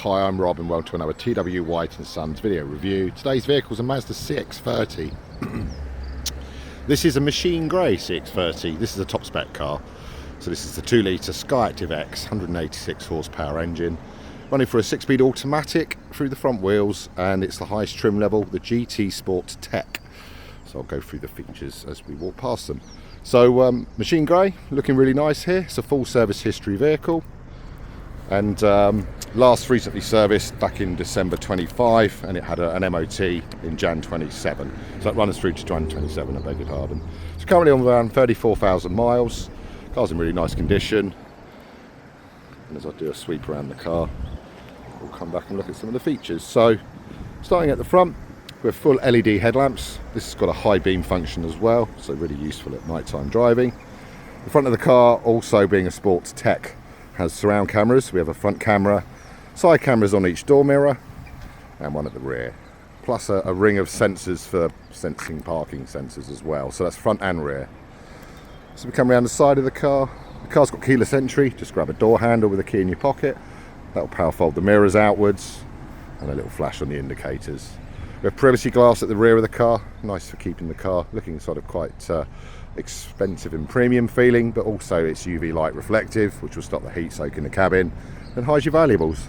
Hi, I'm Rob and welcome to another TW White and Sons video review. Today's vehicle is a Mazda CX-30. This is a machine grey CX-30. This is a top spec car. So this is the 2-litre SKYACTIV X, 186 horsepower engine, running for a 6-speed automatic through the front wheels, and it's the highest trim level, the GT Sport Tech. So I'll go through the features as we walk past them. So machine grey, looking really nice here. It's a full service history vehicle, and last recently serviced back in December 25, and it had an MOT in Jan 27. So that runs through to Jan 27, I beg your pardon. It's currently on around 34,000 miles. Car's in really nice condition. And as I do a sweep around the car, we'll come back and look at some of the features. So starting at the front, we have full LED headlamps. This has got a high beam function as well, so really useful at nighttime driving. The front of the car, also being a sports tech, has surround cameras. We have a front camera, side cameras on each door mirror, and one at the rear. Plus a ring of sensors for sensing parking sensors as well. So that's front and rear. So we come around the side of the car. The car's got keyless entry. Just grab a door handle with a key in your pocket. That'll power fold the mirrors outwards, and a little flash on the indicators. We have privacy glass at the rear of the car. Nice for keeping the car looking sort of quite expensive and premium feeling, but also it's UV light reflective, which will stop the heat soak in the cabin and hides your valuables.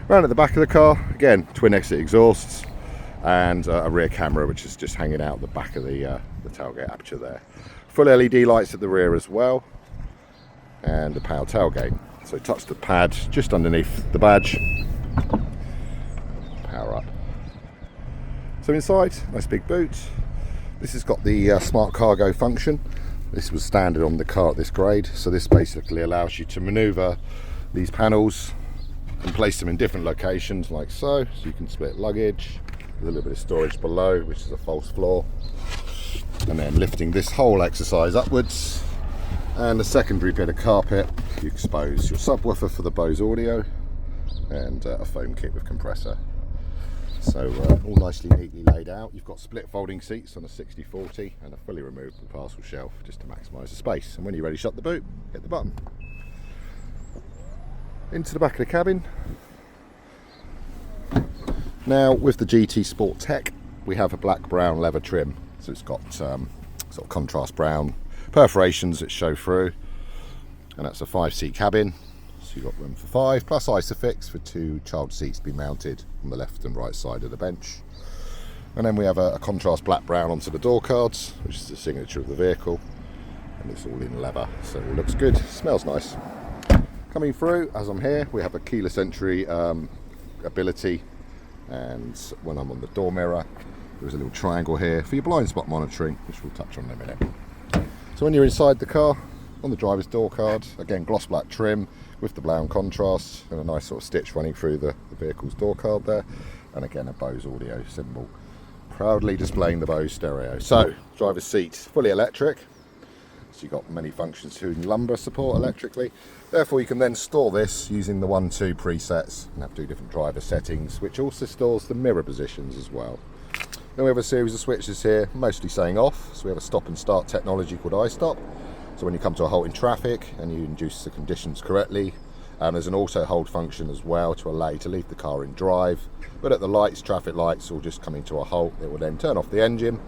Round at the back of the car, again, twin exit exhausts and a rear camera, which is just hanging out the back of the tailgate aperture there. Full LED lights at the rear as well, and the power tailgate. So touch the pad just underneath the badge. Power up. So inside, nice big boot. This has got the smart cargo function. This was standard on the car at this grade, so this basically allows you to maneuver these panels and place them in different locations like so. So you can split luggage, with a little bit of storage below, which is a false floor, and then lifting this whole exercise upwards, and a secondary bit of carpet. You expose your subwoofer for the Bose audio, and a foam kit with compressor. So all nicely neatly laid out. You've got split folding seats on a 60/40 and a fully removable parcel shelf just to maximise the space. And when you're ready to shut the boot, hit the button. Into the back of the cabin. Now with the GT Sport Tech, we have a black brown leather trim. So it's got sort of contrast brown perforations that show through, and that's a 5-seat cabin. So you've got room for 5, plus Isofix for 2 child seats to be mounted on the left and right side of the bench. And then we have a contrast black brown onto the door cards, which is the signature of the vehicle, and it's all in leather, so it all looks good. Smells nice. Coming through, as I'm here, we have a keyless entry ability, and when I'm on the door mirror, there's a little triangle here for your blind spot monitoring, which we'll touch on in a minute. So when you're inside the car, on the driver's door card, again gloss black trim with the brown contrast, and a nice sort of stitch running through the vehicle's door card there, and again a Bose audio symbol, proudly displaying the Bose stereo. So driver's seat, fully electric, so you've got many functions to lumbar support electrically. Therefore you can then store this using the 1-2 presets and have 2 different driver settings, which also stores the mirror positions as well. Then we have a series of switches here, mostly saying off. So we have a stop and start technology called iStop. So when you come to a halt in traffic and you induce the conditions correctly, there's an auto hold function as well to allow you to leave the car in drive. But at the lights, traffic lights, or just coming to a halt, it will then turn off the engine,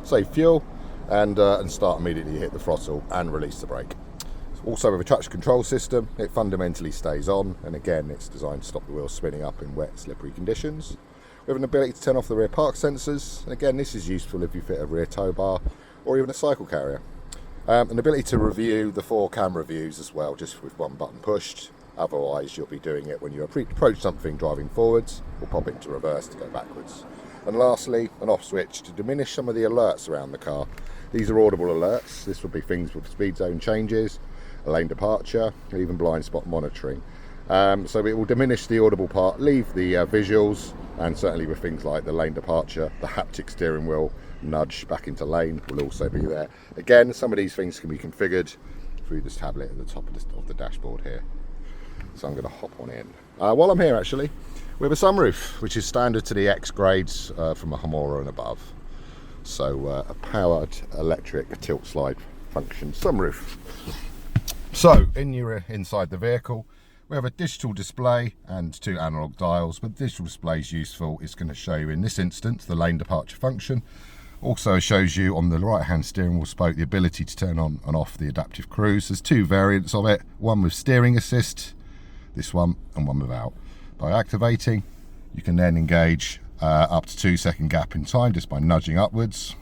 save fuel, and start immediately, hit the throttle and release the brake. Also with a traction control system, it fundamentally stays on, and again it's designed to stop the wheels spinning up in wet, slippery conditions. We have an ability to turn off the rear park sensors, and again this is useful if you fit a rear tow bar or even a cycle carrier. An ability to review the 4 camera views as well, just with one button pushed. Otherwise you'll be doing it when you approach something driving forwards, or pop it into reverse to go backwards. And lastly, an off switch to diminish some of the alerts around the car. These are audible alerts. This will be things with speed zone changes, a lane departure, and even blind spot monitoring. So it will diminish the audible part, leave the visuals, and certainly with things like the lane departure, the haptic steering wheel nudge back into lane will also be there. Again, some of these things can be configured through this tablet at the top of the dashboard here. So I'm going to hop on in. While I'm here actually, we have a sunroof, which is standard to the X grades from a Hamora and above. So a powered electric tilt slide function sunroof. So inside the vehicle, We have a digital display and 2 analog dials, but the digital display is useful. It's going to show you in this instance the lane departure function. Also shows you on the right hand steering wheel spoke the ability to turn on and off the adaptive cruise. There's 2 variants of it, one with steering assist, this one, and one without. By activating, you can then engage up to 2-second gap in time just by nudging upwards.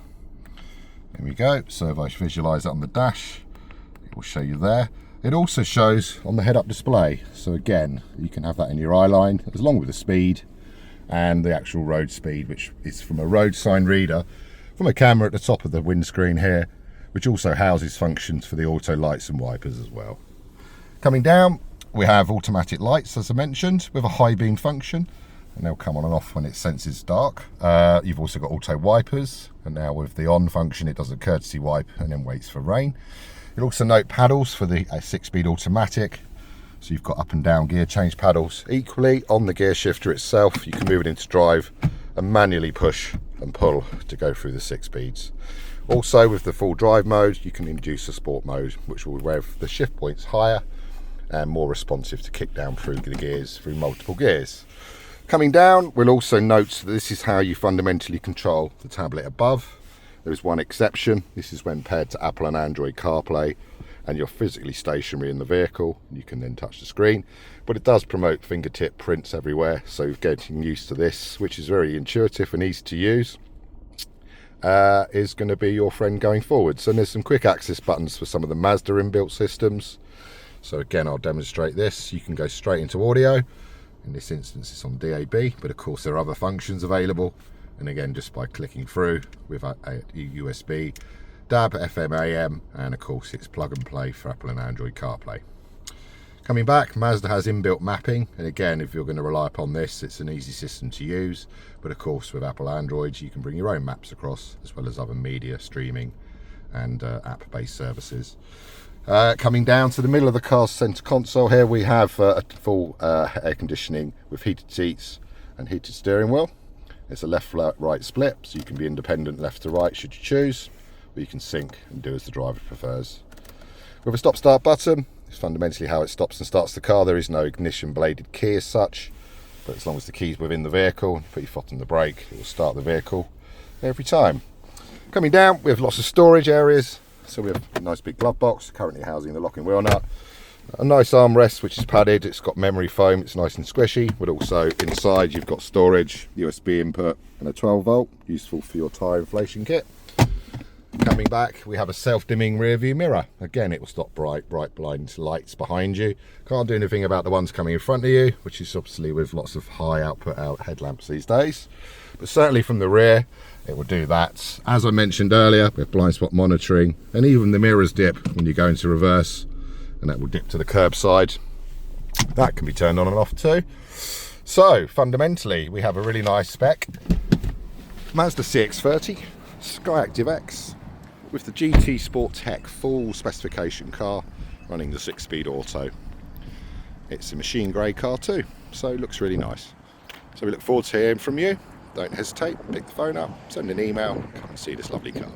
There we go. So if I visualize that on the dash, it will show you there. It also shows on the head-up display. So again, you can have that in your eye line, as long with the speed and the actual road speed, which is from a road sign reader, from a camera at the top of the windscreen here, which also houses functions for the auto lights and wipers as well. Coming down, we have automatic lights, as I mentioned, with a high beam function, and they'll come on and off when it senses dark. You've also got auto wipers, and now with the on function, it does a courtesy wipe and then waits for rain. You'll also note paddles for the 6-speed automatic. So you've got up and down gear change paddles. Equally, on the gear shifter itself, you can move it into drive and manually push and pull to go through the 6 speeds. Also, with the full drive mode, you can induce a sport mode, which will rev the shift points higher and more responsive to kick down through the gears, through multiple gears. Coming down, we'll also note that this is how you fundamentally control the tablet above. There is one exception. This is when paired to Apple and Android CarPlay and you're physically stationary in the vehicle. You can then touch the screen, but it does promote fingertip prints everywhere. So getting used to this, which is very intuitive and easy to use, is going to be your friend going forwards. And there's some quick access buttons for some of the Mazda inbuilt systems. So again, I'll demonstrate this. You can go straight into audio. In this instance, it's on DAB, but of course there are other functions available. And again, just by clicking through with a USB, DAB, FM, AM, and of course it's plug and play for Apple and Android CarPlay. Coming back, Mazda has inbuilt mapping, and again, if you're going to rely upon this, it's an easy system to use. But of course, with Apple Android, you can bring your own maps across, as well as other media streaming and app-based services. Coming down to the middle of the car's centre console here, we have a full air conditioning with heated seats and heated steering wheel. It's a left-right split, so you can be independent left to right should you choose, or you can sync and do as the driver prefers. With a stop-start button, it's fundamentally how it stops and starts the car. There is no ignition bladed key as such, but as long as the key's within the vehicle, put your foot on the brake, it will start the vehicle every time. Coming down, we have lots of storage areas. So we have a nice big glove box, currently housing the locking wheel nut. A nice armrest which is padded, it's got memory foam, it's nice and squishy, but also inside you've got storage, USB input and a 12 volt, useful for your tyre inflation kit. Coming back, we have a self-dimming rear view mirror. Again, it will stop bright blind lights behind you. Can't do anything about the ones coming in front of you, which is obviously with lots of high output headlamps these days. But certainly from the rear, it will do that. As I mentioned earlier, we have blind spot monitoring, and even the mirrors dip when you go into reverse, and that will dip to the curbside. That can be turned on and off too. So fundamentally, we have a really nice spec Mazda CX-30 SKYACTIV X with the GT Sport Tech full specification car running the 6-speed auto. It's a machine grey car too, so it looks really nice. So we look forward to hearing from you. Don't hesitate, pick the phone up, send an email, come and see this lovely car.